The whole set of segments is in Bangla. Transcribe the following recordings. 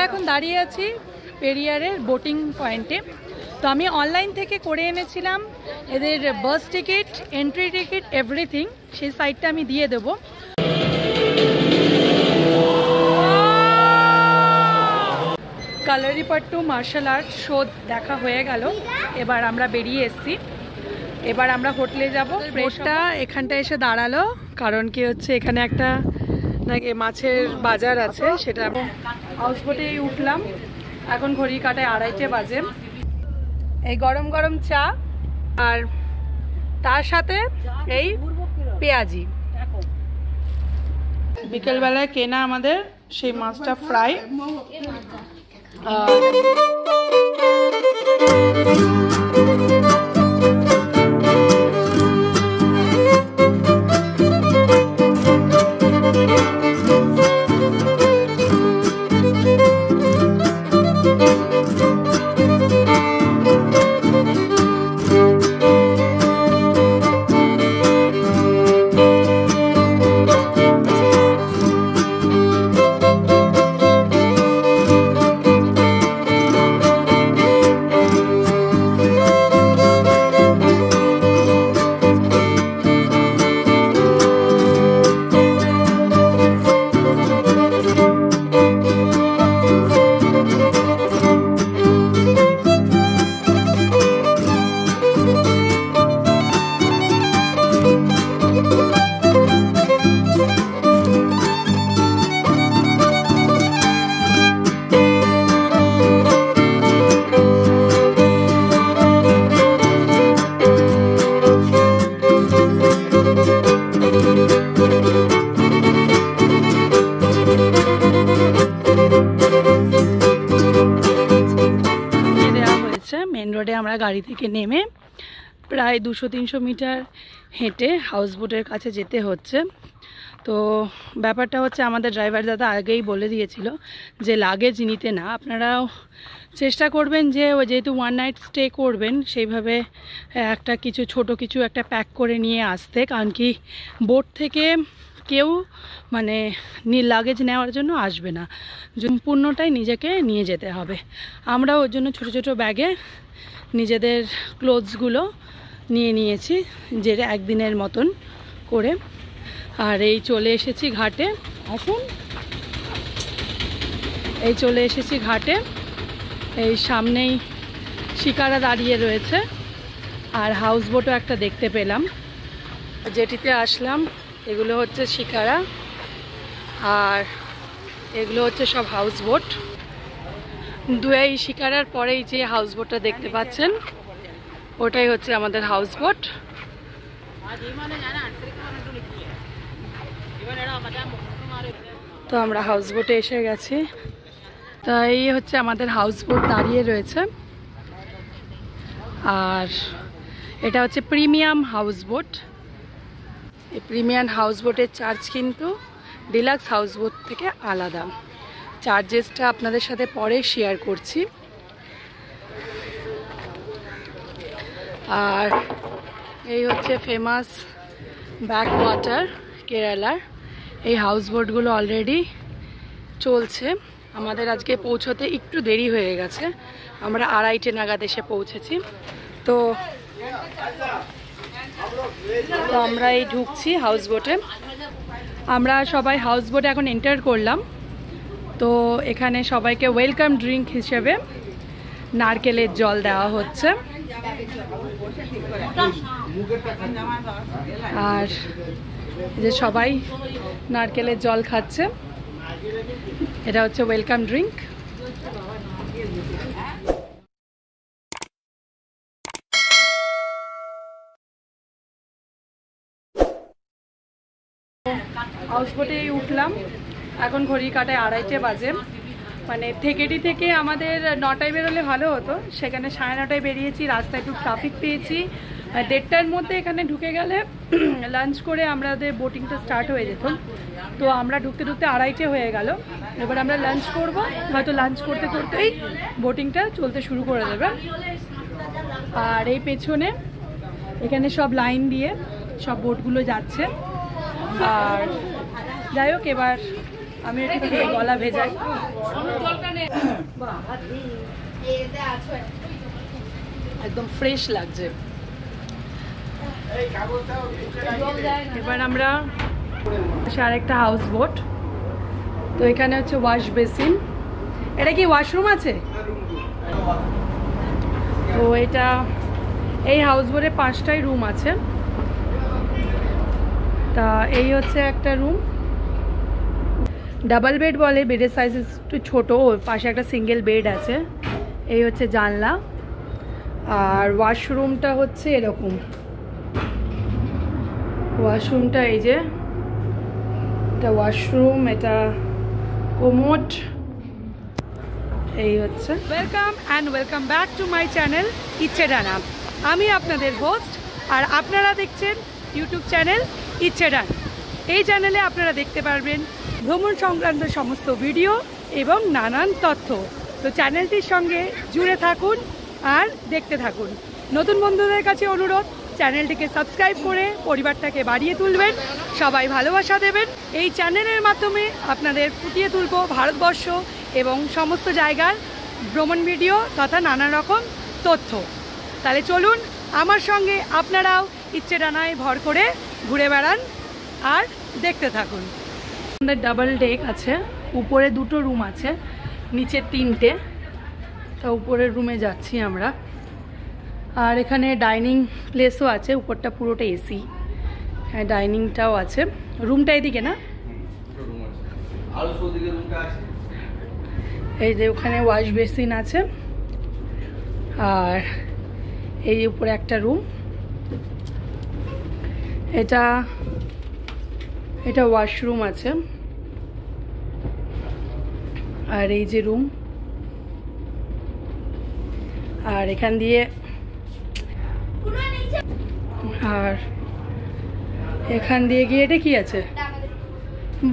আমরা এখন দাঁড়িয়ে আছি পেরিয়ারের বোটিং পয়েন্টে। তো আমি অনলাইন থেকে করে এনেছিলাম এদের বাস টিকিট, এন্ট্রি টিকিট, এভরিথিং। সেই সাইটটা আমি দিয়ে দেবো। কালারিপাট্টু মার্শাল আর্ট শো দেখা হয়ে গেল, এবার আমরা বেরিয়ে এসেছি। এবার আমরা হোটেলে যাব। ফ্রেশটা এখানটা এসে দাঁড়ালো, কারণ কি হচ্ছে এখানে একটা নাকি মাছের বাজার আছে, সেটা হাউস বোটেই উঠলাম। এখন ঘড়ির কাটায় 2:30 বাজে। এই গরম গরম চা আর তার সাথে এই পেঁয়াজি। বিকেলবেলায় কেনা আমাদের সেই মাছটা ফ্রাই। মেন রোডে আমরা গাড়ি থেকে নেমে প্রায় 200-300 মিটার হেঁটে হাউস বোটের কাছে যেতে হচ্ছে। তো ব্যাপারটা হচ্ছে আমাদের ড্রাইভার দাদা আগেই বলে দিয়েছিল যে লাগেজ নিতে না। আপনারাও চেষ্টা করবেন যে যেহেতু 1 নাইট স্টে করবেন সেইভাবে একটা কিছু ছোট কিছু একটা প্যাক করে নিয়ে আসতে, কারণ কি বোট থেকে কেউ মানে লাগেজ নেওয়ার জন্য আসবে না, সম্পূর্ণটাই নিজেকে নিয়ে যেতে হবে। আমরা ওর জন্য ছোট ছোট ব্যাগে নিজেদের ক্লোথসগুলো নিয়ে নিয়েছি, যে একদিনের মতন করে। আর এই চলে এসেছি ঘাটে। আসুন, এই চলে এসেছি ঘাটে। এই সামনেই শিকারা দাঁড়িয়ে রয়েছে, আর হাউস বোটও একটা দেখতে পেলাম। যেটিতে আসলাম এগুলো হচ্ছে শিকারা, আর এগুলো হচ্ছে সব হাউস বোট। এই শিকারার পরেই যে হাউস বোটটা দেখতে পাচ্ছেন ওটাই হচ্ছে আমাদের হাউস বোট। তো আমরা হাউস বোটে এসে গেছি। তো এই হচ্ছে আমাদের হাউস বোট দাঁড়িয়ে রয়েছে, আর এটা হচ্ছে প্রিমিয়াম হাউস বোট। এই প্রিমিয়াম হাউস বোটের চার্জ কিন্তু ডিলাক্স হাউস বোট থেকে আলাদা। চার্জেসটা আপনাদের সাথে পরে শেয়ার করছি। আর এই হচ্ছে ফেমাস ব্যাক ওয়াটার কেরালার। এই হাউস বোটগুলো অলরেডি চলছে। আমাদের আজকে পৌঁছতে একটু দেরি হয়ে গেছে, আমরা 2:30 নাগাদ এসে পৌঁছেছি। তো আমরা এই ঢুকছি হাউস বোটে। আমরা সবাই হাউস বোটে এখন এন্টার করলাম। তো এখানে সবাইকে ওয়েলকাম ড্রিঙ্ক হিসেবে নারকেলের জল দেওয়া হচ্ছে, আর যে সবাই নারকেলের জল খাচ্ছে, এটা হচ্ছে ওয়েলকাম ড্রিঙ্ক। হাউস বোটেই উঠলাম, এখন ঘড়ির কাটায় 2:30 বাজে। মানে থেকেটি থেকে আমাদের 9টায় বেরোলে ভালো হতো, সেখানে 9:30 বেরিয়েছি। রাস্তায় একটু ট্রাফিক পেয়েছি। 1:30টার মধ্যে এখানে ঢুকে গেলে লাঞ্চ করে আমাদের বোটিংটা স্টার্ট হয়ে যেত। তো আমরা ঢুকতে ঢুকতে 2:30 হয়ে গেল। এবার আমরা লাঞ্চ করব, হয়তো লাঞ্চ করতে করতেই বোটিংটা চলতে শুরু করে দেবে। আর এই পেছনে এখানে সব লাইন দিয়ে সব বোটগুলো যাচ্ছে। আর যাই হোক, এবার আমি একটু গলা ভেজাই। একদম ফ্রেশ লাগছে। এবার আমরা আরেকটা হাউস বোট। তো এখানে হচ্ছে ওয়াশ বেসিন। এটা কি ওয়াশরুম আছে? তো এটা এই হাউস বোটে 5টাই রুম আছে। তা এই হচ্ছে একটা রুম, ডাবল বেড বলে, বেডের সাইজ একটু ছোটো, ওর পাশে একটা সিঙ্গেল বেড আছে। এই হচ্ছে জানলা। আর ওয়াশরুমটা হচ্ছে এরকম, ওয়াশরুমটা এই যে এটা ওয়াশরুম, এটা কোমোড। এই হচ্ছে। Welcome and welcome back to my channel ইচ্ছে ডানা। আমি আপনাদের হোস্ট, আর আপনারা দেখছেন ইউটিউব চ্যানেল ইচ্ছে ডানা। এই চ্যানেলে আপনারা দেখতে পারবেন ভ্রমণ সংক্রান্ত সমস্ত ভিডিও এবং নানান তথ্য। তো চ্যানেলটির সঙ্গে জুড়ে থাকুন আর দেখতে থাকুন। নতুন বন্ধুদের কাছে অনুরোধ, চ্যানেলটিকে সাবস্ক্রাইব করে পরিবারটাকে বাড়িয়ে তুলবেন, সবাই ভালোবাসা দেবেন। এই চ্যানেলের মাধ্যমে আপনাদের ফুটিয়ে তুলব ভারতবর্ষ এবং সমস্ত জায়গার ভ্রমণ ভিডিও তথা নানা রকম তথ্য। তাহলে চলুন আমার সঙ্গে আপনারাও ইচ্ছে ডানায় ভর করে ঘুরে বেড়ান আর দেখতে থাকুন। আমাদের ডাবল ডেক আছে, উপরে 2টো রুম আছে, নিচে 3টে। তা উপরের রুমে যাচ্ছি আমরা। আর এখানে ডাইনিং প্লেসও আছে, উপরটা পুরোটা এসি। হ্যাঁ, ডাইনিংটাও আছে। রুমটা এদিকে না? এই যে ওখানে ওয়াশ বেসিন আছে। আর এই উপরে একটা রুম, এটা ওয়াশরুম আছে। আর এই যে রুম। আর এখান দিয়ে গিয়ে এটা কি আছে?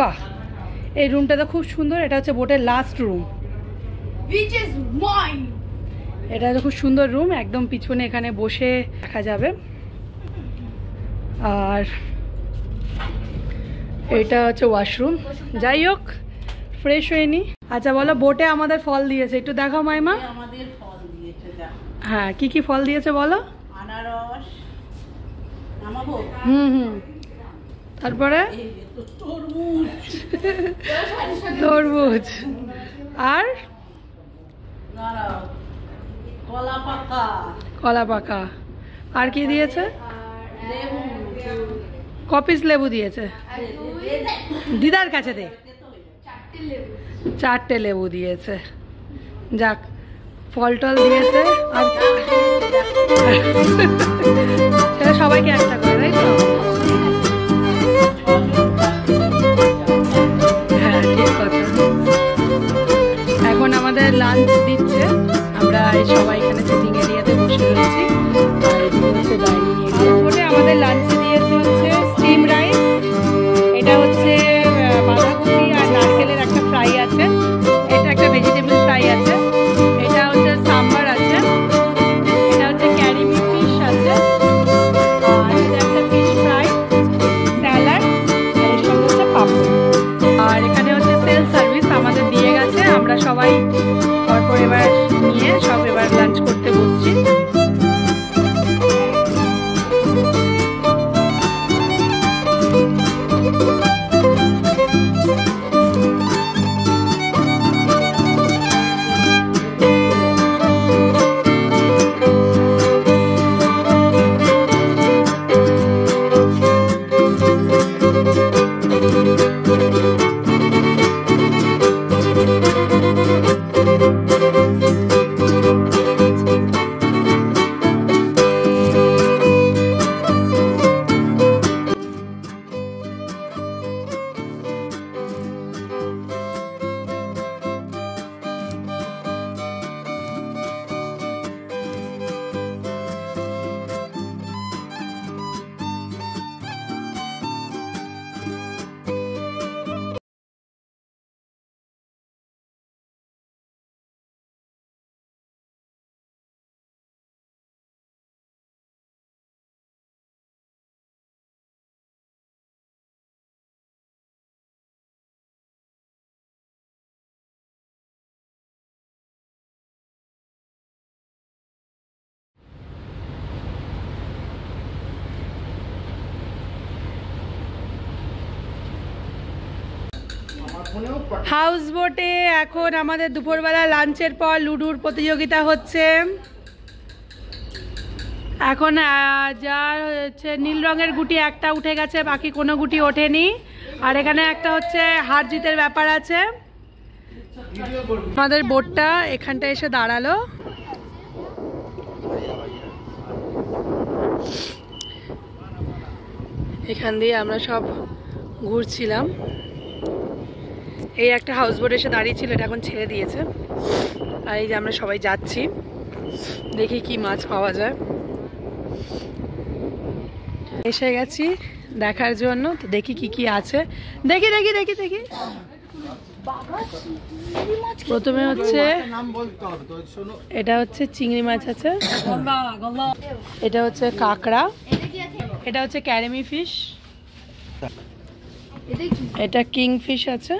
বাহ, এই রুমটা তো খুব সুন্দর। এটা হচ্ছে বোটের লাস্ট রুম। এটা তো খুব সুন্দর রুম, একদম পিছনে এখানে বসে দেখা যাবে। আর এটা হচ্ছে ওয়াশরুম। যাই হোক, ফ্রেশ হয়ে নি। আচ্ছা বলো, বোটে আমাদের ফল দিয়েছে, একটু দেখাও মাইমা। আমাদের ফল দিয়েছে, হ্যাঁ, কি কি ফল দিয়েছে বলো? আনারস, নামাবো? তারপরে তরমুজ আর কলা পাকা। আর কি দিয়েছে? কপিস লেবু দিয়েছে। দিদার কাছে দে। 4টে লেবু দিয়েছে। যাক, ফল টল দিয়েছে। আর সেটা সবাইকে একটা করে, তাই তো? হ্যাঁ, ঠিক কথা। এখন আমাদের লাঞ্চ দিচ্ছে। আমরা সবাই এখানে সিটিং এরিয়াতে বসে রয়েছি। আর এদিকে হচ্ছে ডাইনিং এরিয়া। আমাদের লাঞ্চে দিয়েছে হচ্ছে স্টিম রাইস, এটা হচ্ছে বাঁধাকপি আর নারকেলের একটা ফ্রাই আছে, এটা একটা ভেজিটেবল ফ্রাই আছে, এটা হচ্ছে সাম্বার আছে, এটা হচ্ছে ক্যারিমি ফিশ আছে, আর এটা একটা ফিশ ফ্রাই, স্যালাড, আর এর সঙ্গে হচ্ছে পাপড়। আর এখানে হচ্ছে সেলফ সার্ভিস আমাদের দিয়ে গেছে। আমরা সবাই পরপর এবার নিয়ে সব এবার লাঞ্চ করতে বসছি। হাউস বোটে এখন আমাদের দুপুরবেলা লাঞ্চের পর লুডুর প্রতিযোগিতা হচ্ছে। এখন যা হচ্ছে নীল রঙের গুটি একটা উঠে গেছে, বাকি কোনো গুটি ওঠেনি। আর এখানে একটা হচ্ছে হার জিতের ব্যাপার আছে। আমাদের বোটটা এখানটা এসে দাঁড়ালো। এখান দিয়ে আমরা সব ঘুরছিলাম। এই একটা হাউস বোট এসে দাঁড়িয়েছিল, এটা এখন ছেড়ে দিয়েছে। আর এই যে আমরা সবাই যাচ্ছি, দেখি কি মাছ পাওয়া যায়। এসে গেছি দেখার জন্য, তো দেখি কি কি আছে। দেখি দেখি দেখি দেখি প্রথমে হচ্ছে এটা হচ্ছে চিংড়ি মাছ আছে, এটা হচ্ছে কাঁকড়া, এটা হচ্ছে ক্যারেমি ফিশ, এটা কিং ফিশ আছে,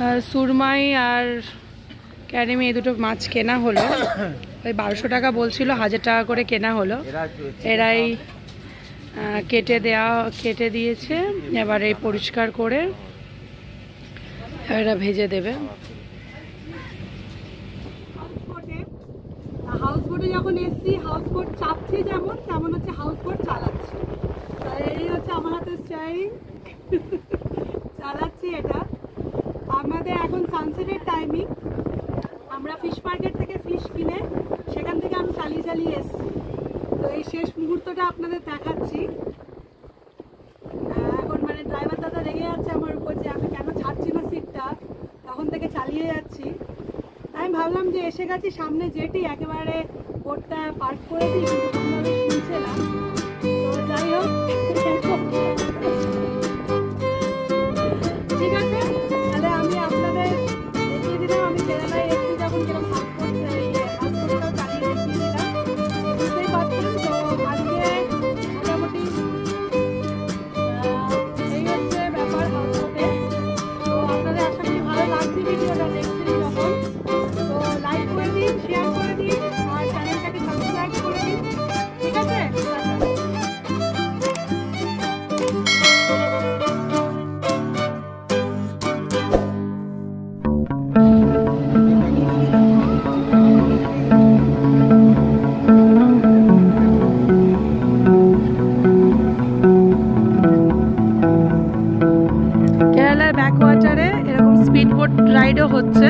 আর সুরমাই আর ক্যারেমি এই দুটো মাছ কেনা হলো। ওই 1200 টাকা বলছিল, 1000 টাকা করে কেনা হলো। এরাই কেটে দিয়েছে, এবার এই পরিষ্কার করে এরা ভেজে দেবে। হাউস বোটে যখন এসছি, হাউস বোট চাপছি যেমন, তেমন হচ্ছে হাউস বোট চালাচ্ছি। এই হচ্ছে আমার হাতে স্টিয়ারিং, চালাচ্ছি এটা। আমাদের এখন সানসেটের টাইমিং, আমরা ফিশ মার্কেট থেকে ফিশ কিনে সেখান থেকে আমি চালিয়ে চালিয়ে এসছি। তো এই শেষ মুহূর্তটা আপনাদের দেখাচ্ছি। এখন মানে ড্রাইভার দাদা রেগে যাচ্ছে আমার উপর যে আমি কেন ছাড়ছি না সিটটা, তখন থেকে চালিয়ে যাচ্ছি। আমি ভাবলাম যে এসে গেছি সামনে যেটি, একেবারে বোটটা পার্ক করে দিই, কিন্তু কোনোভাবে শুনছে না। তো যাই হোক, ঠিক আছে, তাহলে আমি আপনাদের দেখিয়ে দিলাম আমি কেরালায় এসেছি যখন কিরকম হাউসবোটটাও চালিয়ে দেখিয়ে দিলাম, বুঝতেই পারছেন। তো আজকে মোটামুটি এই হচ্ছে ব্যাপার হাউসবোটে। তো আপনাদের আশা করি ভালো লাগছে ভিডিওটা দেখছেন যখন। তো লাইক করে দিন, শেয়ার করে দিন, আর চ্যানেলটাকে সাবস্ক্রাইব করে দিন, ঠিক আছে? কেরালার ব্যাকওয়াটারে এরকম স্পিড বোট রাইডও হচ্ছে।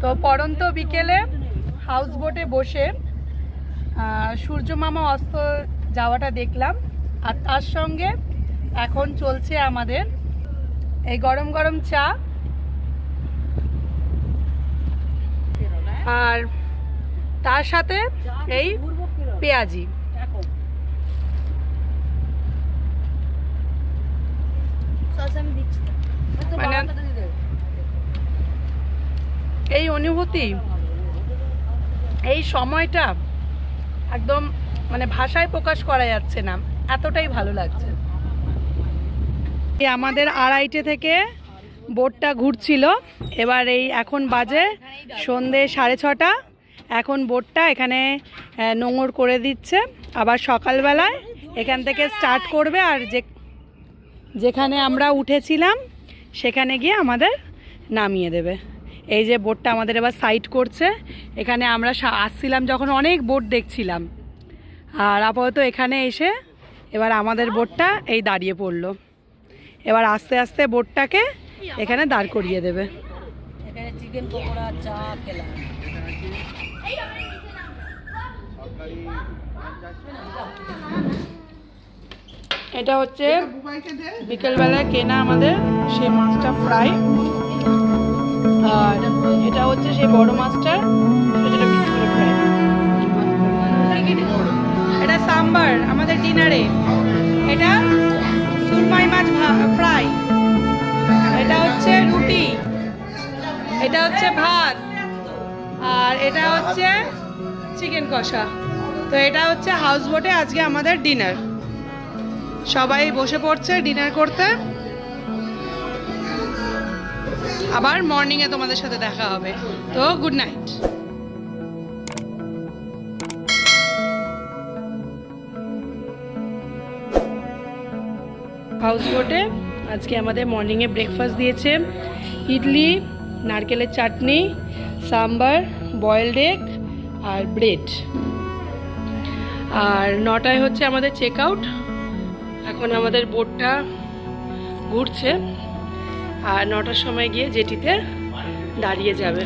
তো পড়ন্ত বিকেলে হাউস বোটে বসে সূর্য মামা অস্ত যাওয়াটা দেখলাম। আর তার সঙ্গে এখন চলছে আমাদের এই গরম গরম চা, আর তার সাথে এই পেঁয়াজি। মানে এই অনুভূতি, এই সময়টা একদম মানে ভাষায় প্রকাশ করা যাচ্ছে না, এতটাই ভালো লাগছে। আমাদের 2:30 থেকে বোটটা ঘুরছিল। এবার এই এখন বাজে সন্ধে 6:30। এখন বোটটা এখানে নোঙর করে দিচ্ছে, আবার সকালবেলায় এখান থেকে স্টার্ট করবে। আর যেখানে আমরা উঠেছিলাম সেখানে গিয়ে আমাদের নামিয়ে দেবে। এই যে বোটটা আমাদের এবার সাইড করছে। এখানে আমরা আসছিলাম যখন অনেক বোট দেখছিলাম, আর আপাতত এখানে এসে এবার আমাদের বোটটা এই দাঁড়িয়ে পড়লো। এবার আস্তে আস্তে বোটটাকে এখানে দাঁড় করিয়ে দেবে। এখানে চিকেন পকোড়া, চা খেলাম। এটা হচ্ছে বিকেলবেলায় কেনা আমাদের সেই মাছটা ফ্রাই, আর এটা হচ্ছে সেই বড় মাছটা যেটা পিস করে ফ্রাই। এটা সাম্বার আমাদের ডিনারে। এটা সুরমাই মাছ ফ্রাই। এটা হচ্ছে রুটি, এটা হচ্ছে ভাত, আর এটা হচ্ছে চিকেন কষা। তো এটা হচ্ছে হাউস বোটে আজকে আমাদের ডিনার। সবাই বসে পড়ছে ডিনার করতে। আবার মর্নিংয়ে তোমাদের সাথে দেখা হবে। তো গুড নাইট। হাউস বোটে আজকে আমাদের মর্নিংয়ে ব্রেকফাস্ট দিয়েছে ইডলি, নারকেলের চাটনি, সাম্বার, বয়েলড এগ আর ব্রেড। আর 9টায় হচ্ছে আমাদের চেক আউট। এখন আমাদের বোটটা ঘুরছে, আর 9টার সময় গিয়ে জেটিতে দাঁড়িয়ে যাবে।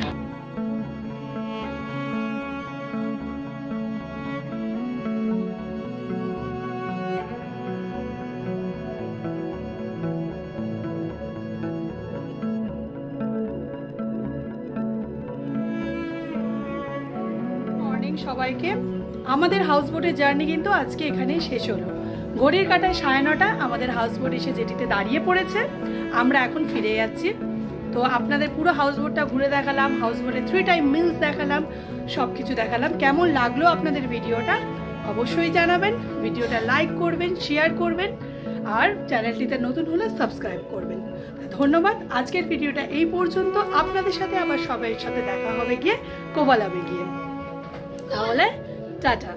মর্নিং সবাইকে। আমাদের হাউস বোটের জার্নি কিন্তু আজকে এখানেই শেষ হলো। ঘড়ির কাঁটায় 9:30 আমাদের হাউস বোট এসে জেটিতে দাঁড়িয়ে পড়েছে। আমরা এখন ফিরে যাচ্ছি। তো আপনাদের পুরো হাউস বোটটা ঘুরে দেখালাম, হাউস বোটে 3 টাইম মিলস দেখালাম, সব কিছু দেখালাম। কেমন লাগলো আপনাদের ভিডিওটা অবশ্যই জানাবেন। ভিডিওটা লাইক করবেন, শেয়ার করবেন, আর চ্যানেলটিতে নতুন হলে সাবস্ক্রাইব করবেন। ধন্যবাদ। আজকের ভিডিওটা এই পর্যন্ত। আপনাদের সাথে আবার সবাই সাথে দেখা হবে গিয়ে কোভালামে গিয়ে। তাহলে টাটা।